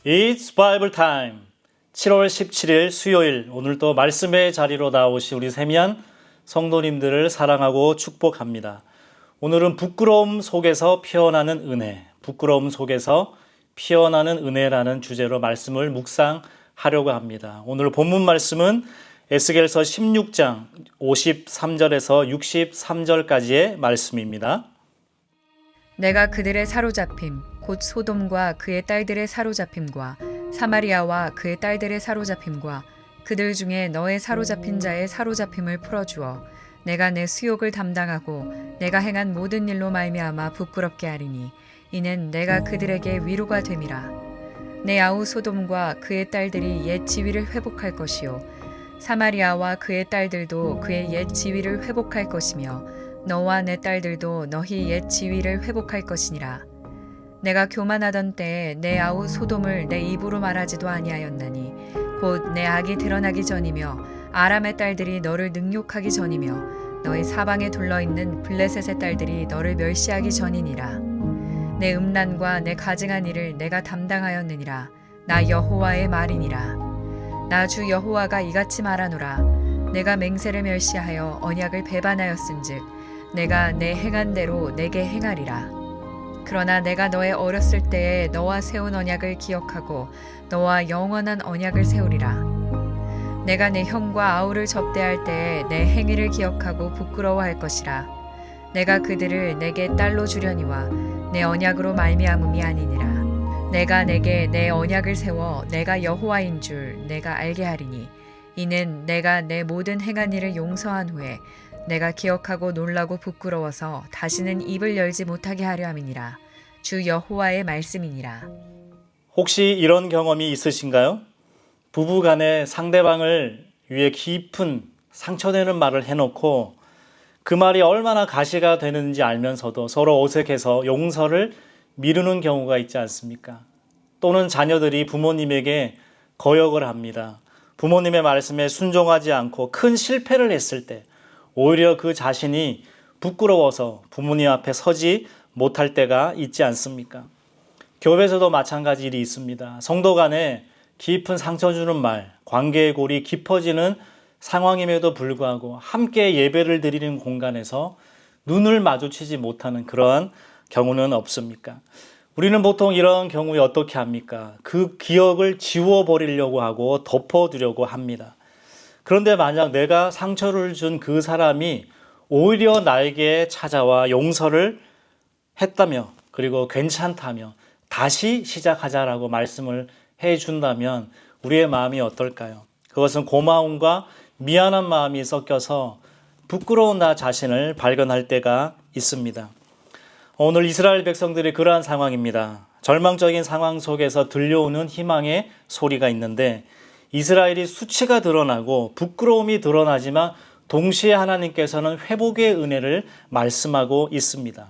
It's Bible Time. 7월 17일 수요일, 오늘 또 말씀의 자리로 나오신 우리 세미한 성도님들을 사랑하고 축복합니다. 오늘은 부끄러움 속에서 피어나는 은혜, 부끄러움 속에서 피어나는 은혜라는 주제로 말씀을 묵상하려고 합니다. 오늘 본문 말씀은 에스겔서 16장 53절에서 63절까지의 말씀입니다. 내가 그들의 사로잡힘, 곧 소돔과 그의 딸들의 사로잡힘과 사마리아와 그의 딸들의 사로잡힘과 그들 중에 너의 사로잡힌 자의 사로잡힘을 풀어주어 내가 내 수욕을 담당하고 내가 행한 모든 일로 말미암아 부끄럽게 하리니 이는 내가 그들에게 위로가 됨이라. 내 아우 소돔과 그의 딸들이 옛 지위를 회복할 것이요 사마리아와 그의 딸들도 그의 옛 지위를 회복할 것이며 너와 내 딸들도 너희 옛 지위를 회복할 것이니라. 내가 교만하던 때에 내 아우 소돔을 내 입으로 말하지도 아니하였나니 곧 내 악이 드러나기 전이며 아람의 딸들이 너를 능욕하기 전이며 너희 사방에 둘러있는 블레셋의 딸들이 너를 멸시하기 전이니라. 내 음란과 내 가증한 일을 내가 담당하였느니라. 나 여호와의 말이니라. 나 주 여호와가 이같이 말하노라. 내가 맹세를 멸시하여 언약을 배반하였은즉 내가 내 행한 대로 내게 행하리라. 그러나 내가 너의 어렸을 때에 너와 세운 언약을 기억하고 너와 영원한 언약을 세우리라. 내가 내 형과 아우를 접대할 때에 내 행위를 기억하고 부끄러워할 것이라. 내가 그들을 내게 딸로 주려니와 내 언약으로 말미암음이 아니니라. 내가 내게 내 언약을 세워 내가 여호와인 줄 내가 알게 하리니 이는 내가 내 모든 행한 일을 용서한 후에 내가 기억하고 놀라고 부끄러워서 다시는 입을 열지 못하게 하려 함이니라. 주 여호와의 말씀이니라. 혹시 이런 경험이 있으신가요? 부부 간에 상대방을 위해 깊은 상처되는 말을 해놓고 그 말이 얼마나 가시가 되는지 알면서도 서로 어색해서 용서를 미루는 경우가 있지 않습니까? 또는 자녀들이 부모님에게 거역을 합니다. 부모님의 말씀에 순종하지 않고 큰 실패를 했을 때 오히려 그 자신이 부끄러워서 부모님 앞에 서지 못할 때가 있지 않습니까? 교회에서도 마찬가지 일이 있습니다. 성도 간에 깊은 상처 주는 말, 관계의 골이 깊어지는 상황임에도 불구하고 함께 예배를 드리는 공간에서 눈을 마주치지 못하는 그러한 경우는 없습니까? 우리는 보통 이런 경우에 어떻게 합니까? 그 기억을 지워버리려고 하고 덮어두려고 합니다. 그런데 만약 내가 상처를 준 그 사람이 오히려 나에게 찾아와 용서를 했다며 그리고 괜찮다며 다시 시작하자라고 말씀을 해준다면 우리의 마음이 어떨까요? 그것은 고마움과 미안한 마음이 섞여서 부끄러운 나 자신을 발견할 때가 있습니다. 오늘 이스라엘 백성들이 그러한 상황입니다. 절망적인 상황 속에서 들려오는 희망의 소리가 있는데 이스라엘이 수치가 드러나고 부끄러움이 드러나지만 동시에 하나님께서는 회복의 은혜를 말씀하고 있습니다.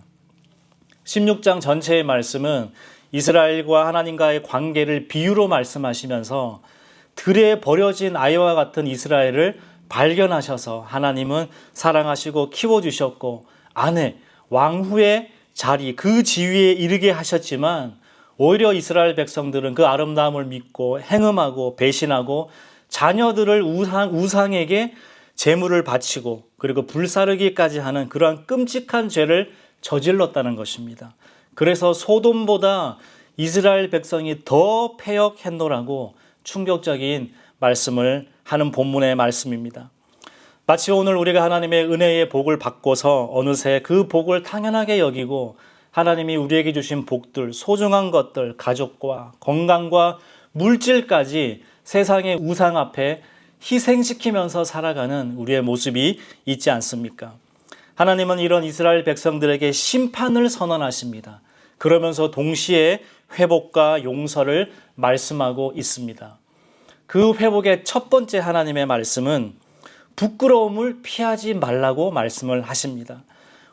16장 전체의 말씀은 이스라엘과 하나님과의 관계를 비유로 말씀하시면서 들에 버려진 아이와 같은 이스라엘을 발견하셔서 하나님은 사랑하시고 키워주셨고 아내, 왕후의 자리, 그 지위에 이르게 하셨지만 오히려 이스라엘 백성들은 그 아름다움을 믿고 행음하고 배신하고 자녀들을 우상에게 제물을 바치고 그리고 불사르기까지 하는 그러한 끔찍한 죄를 저질렀다는 것입니다. 그래서 소돔보다 이스라엘 백성이 더 패역했노라고 충격적인 말씀을 하는 본문의 말씀입니다. 마치 오늘 우리가 하나님의 은혜의 복을 받고서 어느새 그 복을 당연하게 여기고 하나님이 우리에게 주신 복들, 소중한 것들, 가족과 건강과 물질까지 세상의 우상 앞에 희생시키면서 살아가는 우리의 모습이 있지 않습니까? 하나님은 이런 이스라엘 백성들에게 심판을 선언하십니다. 그러면서 동시에 회복과 용서를 말씀하고 있습니다. 그 회복의 첫 번째 하나님의 말씀은 부끄러움을 피하지 말라고 말씀을 하십니다.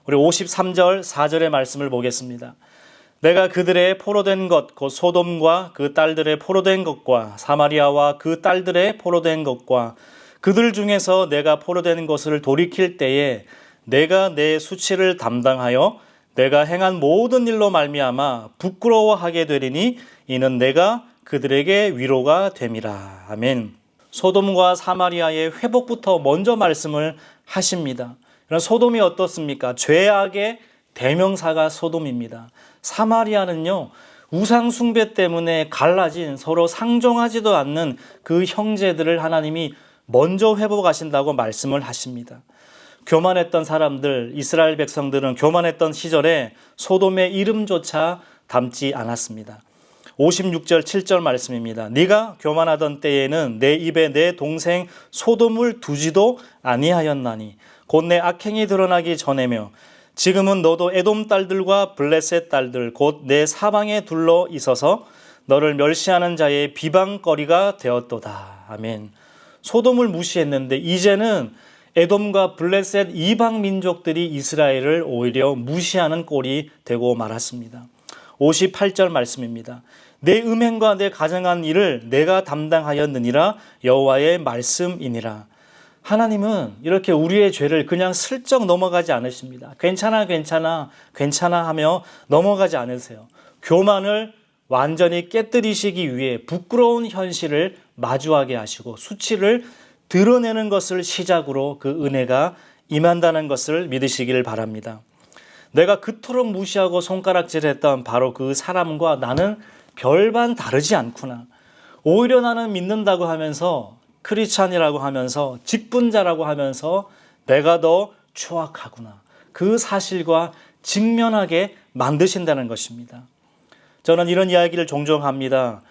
우리 53절 4절의 말씀을 보겠습니다. 내가 그들의 포로된 것 곧 소돔과 그 딸들의 포로된 것과 사마리아와 그 딸들의 포로된 것과 그들 중에서 내가 포로된 것을 돌이킬 때에 내가 내 수치를 담당하여 내가 행한 모든 일로 말미암아 부끄러워하게 되리니 이는 내가 그들에게 위로가 됨이라. 아멘. 소돔과 사마리아의 회복부터 먼저 말씀을 하십니다. 소돔이 어떻습니까? 죄악의 대명사가 소돔입니다. 사마리아는요, 우상 숭배 때문에 갈라진 서로 상종하지도 않는 그 형제들을 하나님이 먼저 회복하신다고 말씀을 하십니다. 교만했던 사람들, 이스라엘 백성들은 교만했던 시절에 소돔의 이름조차 담지 않았습니다. 56절 7절 말씀입니다. 네가 교만하던 때에는 내 입에 내 동생 소돔을 두지도 아니하였나니 곧 내 악행이 드러나기 전에며 지금은 너도 에돔 딸들과 블레셋 딸들 곧 내 사방에 둘러 있어서 너를 멸시하는 자의 비방거리가 되었도다. 아멘. 소돔을 무시했는데 이제는 에돔과 블레셋 이방 민족들이 이스라엘을 오히려 무시하는 꼴이 되고 말았습니다. 58절 말씀입니다. 내 음행과 내 가정한 일을 내가 담당하였느니라 여호와의 말씀이니라. 하나님은 이렇게 우리의 죄를 그냥 슬쩍 넘어가지 않으십니다. 괜찮아 하며 넘어가지 않으세요. 교만을 완전히 깨뜨리시기 위해 부끄러운 현실을 마주하게 하시고 수치를 드러내는 것을 시작으로 그 은혜가 임한다는 것을 믿으시길 바랍니다. 내가 그토록 무시하고 손가락질했던 바로 그 사람과 나는 별반 다르지 않구나. 오히려 나는 믿는다고 하면서 크리스찬이라고 하면서 직분자라고 하면서 내가 더 추악하구나. 그 사실과 직면하게 만드신다는 것입니다. 저는 이런 이야기를 종종 합니다.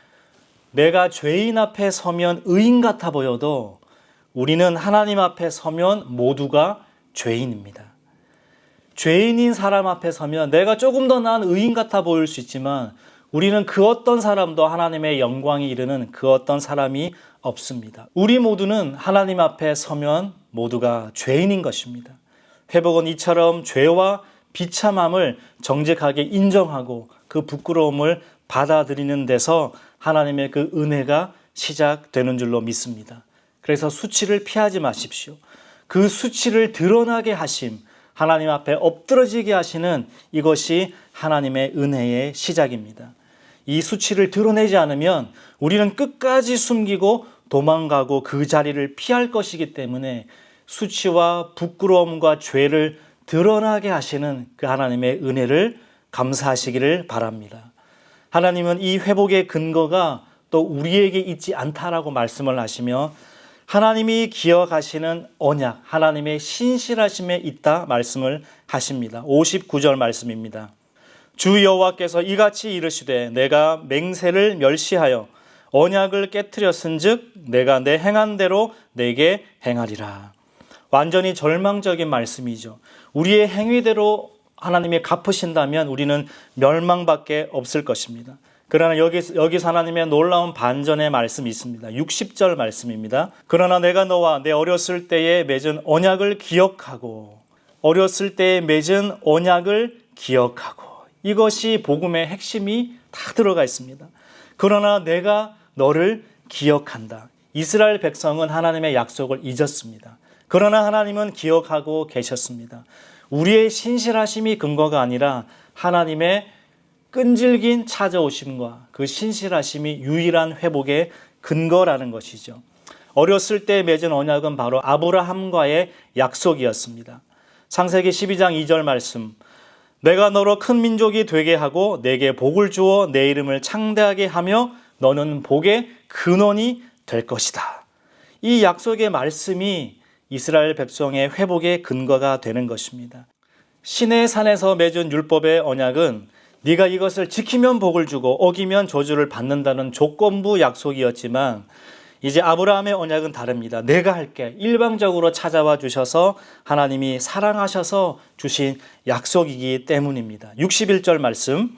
내가 죄인 앞에 서면 의인 같아 보여도 우리는 하나님 앞에 서면 모두가 죄인입니다. 죄인인 사람 앞에 서면 내가 조금 더 나은 의인 같아 보일 수 있지만 우리는 그 어떤 사람도 하나님의 영광이 이르는 그 어떤 사람이 없습니다. 우리 모두는 하나님 앞에 서면 모두가 죄인인 것입니다. 회복은 이처럼 죄와 비참함을 정직하게 인정하고 그 부끄러움을 받아들이는 데서 하나님의 그 은혜가 시작되는 줄로 믿습니다. 그래서 수치를 피하지 마십시오. 그 수치를 드러나게 하심, 하나님 앞에 엎드러지게 하시는 이것이 하나님의 은혜의 시작입니다. 이 수치를 드러내지 않으면 우리는 끝까지 숨기고 도망가고 그 자리를 피할 것이기 때문에 수치와 부끄러움과 죄를 드러나게 하시는 그 하나님의 은혜를 감사하시기를 바랍니다. 하나님은 이 회복의 근거가 또 우리에게 있지 않다라고 말씀을 하시며 하나님이 기억하시는 언약, 하나님의 신실하심에 있다 말씀을 하십니다. 59절 말씀입니다. 주 여호와께서 이같이 이르시되 내가 맹세를 멸시하여 언약을 깨뜨렸은즉 내가 내 행한 대로 내게 행하리라. 완전히 절망적인 말씀이죠. 우리의 행위대로 하나님이 갚으신다면 우리는 멸망밖에 없을 것입니다. 그러나 여기서 하나님의 놀라운 반전의 말씀이 있습니다. 60절 말씀입니다. 그러나 내가 너와 내 어렸을 때에 맺은 언약을 기억하고 어렸을 때에 맺은 언약을 기억하고 이것이 복음의 핵심이 다 들어가 있습니다. 그러나 내가 너를 기억한다. 이스라엘 백성은 하나님의 약속을 잊었습니다. 그러나 하나님은 기억하고 계셨습니다. 우리의 신실하심이 근거가 아니라 하나님의 끈질긴 찾아오심과 그 신실하심이 유일한 회복의 근거라는 것이죠. 어렸을 때 맺은 언약은 바로 아브라함과의 약속이었습니다. 창세기 12장 2절 말씀. 내가 너로 큰 민족이 되게 하고 내게 복을 주어 내 이름을 창대하게 하며 너는 복의 근원이 될 것이다. 이 약속의 말씀이 이스라엘 백성의 회복의 근거가 되는 것입니다. 시내 산에서 맺은 율법의 언약은 네가 이것을 지키면 복을 주고 어기면 저주를 받는다는 조건부 약속이었지만 이제 아브라함의 언약은 다릅니다. 내가 할게. 일방적으로 찾아와 주셔서 하나님이 사랑하셔서 주신 약속이기 때문입니다. 61절 말씀.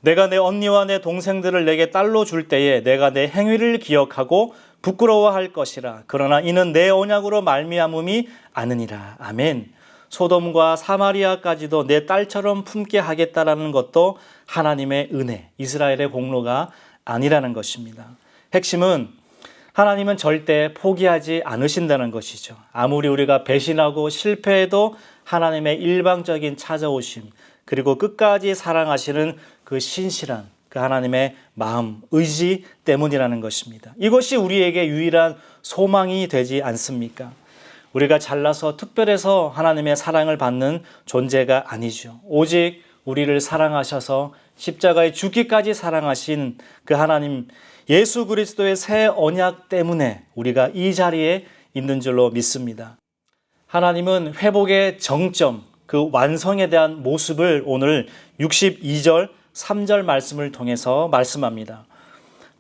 내가 내 언니와 내 동생들을 내게 딸로 줄 때에 내가 내 행위를 기억하고 부끄러워할 것이라. 그러나 이는 내 언약으로 말미암음이 아니니라. 아멘. 소돔과 사마리아까지도 내 딸처럼 품게 하겠다라는 것도 하나님의 은혜, 이스라엘의 공로가 아니라는 것입니다. 핵심은 하나님은 절대 포기하지 않으신다는 것이죠. 아무리 우리가 배신하고 실패해도 하나님의 일방적인 찾아오심, 그리고 끝까지 사랑하시는 그 신실한, 그 하나님의 마음, 의지 때문이라는 것입니다. 이것이 우리에게 유일한 소망이 되지 않습니까? 우리가 잘나서 특별해서 하나님의 사랑을 받는 존재가 아니죠. 오직 우리를 사랑하셔서 십자가에 죽기까지 사랑하신 그 하나님 예수 그리스도의 새 언약 때문에 우리가 이 자리에 있는 줄로 믿습니다. 하나님은 회복의 정점, 그 완성에 대한 모습을 오늘 62절, 3절 말씀을 통해서 말씀합니다.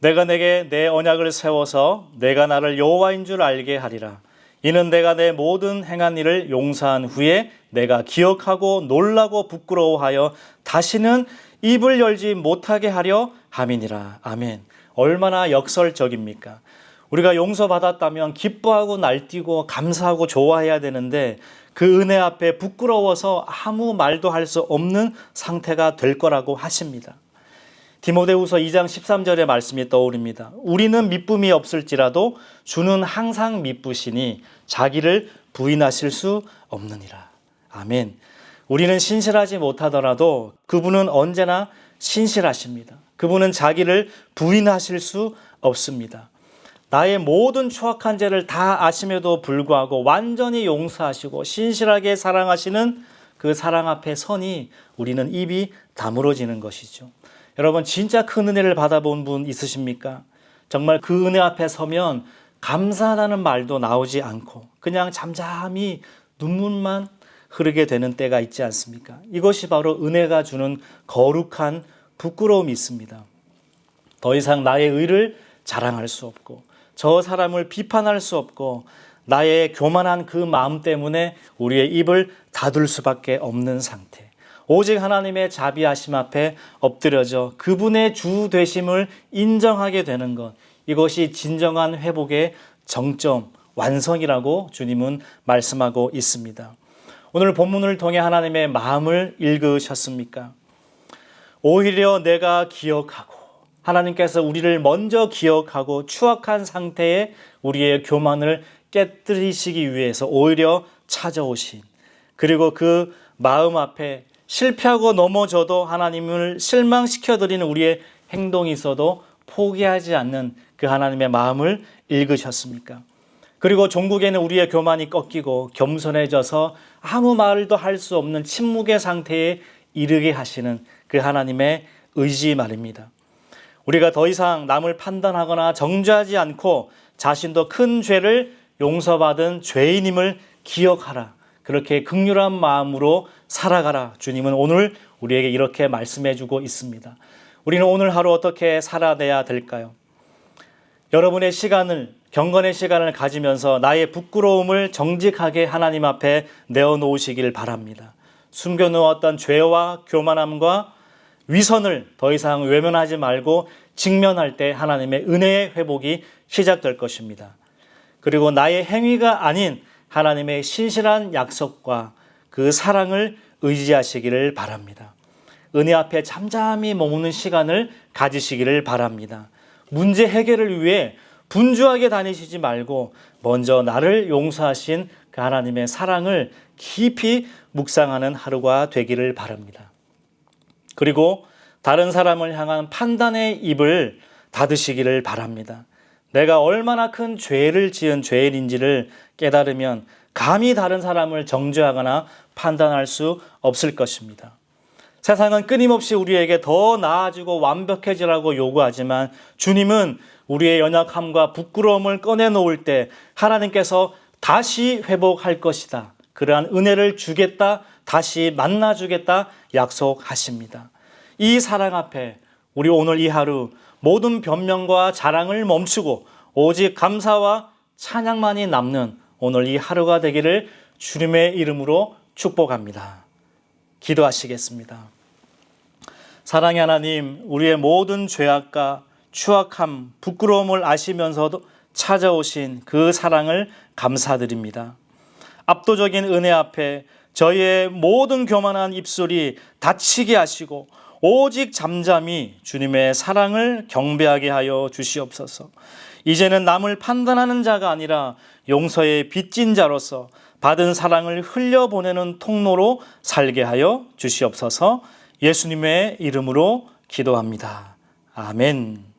내가 내게 내 언약을 세워서 내가 나를 여호와인 줄 알게 하리라. 이는 내가 내 모든 행한 일을 용서한 후에 내가 기억하고 놀라고 부끄러워하여 다시는 입을 열지 못하게 하려 함이니라. 아멘. 얼마나 역설적입니까? 우리가 용서받았다면 기뻐하고 날뛰고 감사하고 좋아해야 되는데 그 은혜 앞에 부끄러워서 아무 말도 할 수 없는 상태가 될 거라고 하십니다. 디모데후서 2장 13절의 말씀이 떠오릅니다. 우리는 미쁨이 없을지라도 주는 항상 미쁘시니 자기를 부인하실 수 없느니라. 아멘. 우리는 신실하지 못하더라도 그분은 언제나 신실하십니다. 그분은 자기를 부인하실 수 없습니다. 나의 모든 추악한 죄를 다 아심에도 불구하고 완전히 용서하시고 신실하게 사랑하시는 그 사랑 앞에 서니 우리는 입이 다물어지는 것이죠. 여러분 진짜 큰 은혜를 받아본 분 있으십니까? 정말 그 은혜 앞에 서면 감사하다는 말도 나오지 않고 그냥 잠잠히 눈물만 흐르게 되는 때가 있지 않습니까? 이것이 바로 은혜가 주는 거룩한 부끄러움이 있습니다. 더 이상 나의 의를 자랑할 수 없고 저 사람을 비판할 수 없고 나의 교만한 그 마음 때문에 우리의 입을 닫을 수밖에 없는 상태. 오직 하나님의 자비하심 앞에 엎드려져 그분의 주 되심을 인정하게 되는 것. 이것이 진정한 회복의 정점, 완성이라고 주님은 말씀하고 있습니다. 오늘 본문을 통해 하나님의 마음을 읽으셨습니까? 오히려 내가 기억하고 하나님께서 우리를 먼저 기억하고 추악한 상태에 우리의 교만을 깨뜨리시기 위해서 오히려 찾아오신 그리고 그 마음 앞에 실패하고 넘어져도 하나님을 실망시켜드리는 우리의 행동이 있어도 포기하지 않는 그 하나님의 마음을 읽으셨습니까? 그리고 종국에는 우리의 교만이 꺾이고 겸손해져서 아무 말도 할 수 없는 침묵의 상태에 이르게 하시는 그 하나님의 의지 말입니다. 우리가 더 이상 남을 판단하거나 정죄하지 않고 자신도 큰 죄를 용서받은 죄인임을 기억하라. 그렇게 긍휼한 마음으로 살아가라. 주님은 오늘 우리에게 이렇게 말씀해 주고 있습니다. 우리는 오늘 하루 어떻게 살아내야 될까요? 여러분의 시간을, 경건의 시간을 가지면서 나의 부끄러움을 정직하게 하나님 앞에 내어놓으시길 바랍니다. 숨겨놓았던 죄와 교만함과 위선을 더 이상 외면하지 말고 직면할 때 하나님의 은혜의 회복이 시작될 것입니다. 그리고 나의 행위가 아닌 하나님의 신실한 약속과 그 사랑을 의지하시기를 바랍니다. 은혜 앞에 잠잠히 머무는 시간을 가지시기를 바랍니다. 문제 해결을 위해 분주하게 다니시지 말고 먼저 나를 용서하신 그 하나님의 사랑을 깊이 묵상하는 하루가 되기를 바랍니다. 그리고 다른 사람을 향한 판단의 입을 닫으시기를 바랍니다. 내가 얼마나 큰 죄를 지은 죄인인지를 깨달으면 감히 다른 사람을 정죄하거나 판단할 수 없을 것입니다. 세상은 끊임없이 우리에게 더 나아지고 완벽해지라고 요구하지만 주님은 우리의 연약함과 부끄러움을 꺼내놓을 때 하나님께서 다시 회복할 것이다. 그러한 은혜를 주겠다. 다시 만나주겠다. 약속하십니다. 이 사랑 앞에 우리 오늘 이 하루 모든 변명과 자랑을 멈추고 오직 감사와 찬양만이 남는 오늘 이 하루가 되기를 주님의 이름으로 축복합니다. 기도하시겠습니다. 사랑의 하나님, 우리의 모든 죄악과 추악함, 부끄러움을 아시면서도 찾아오신 그 사랑을 감사드립니다. 압도적인 은혜 앞에 저희의 모든 교만한 입술이 닫히게 하시고 오직 잠잠히 주님의 사랑을 경배하게 하여 주시옵소서. 이제는 남을 판단하는 자가 아니라 용서의 빚진 자로서 받은 사랑을 흘려보내는 통로로 살게 하여 주시옵소서. 예수님의 이름으로 기도합니다. 아멘.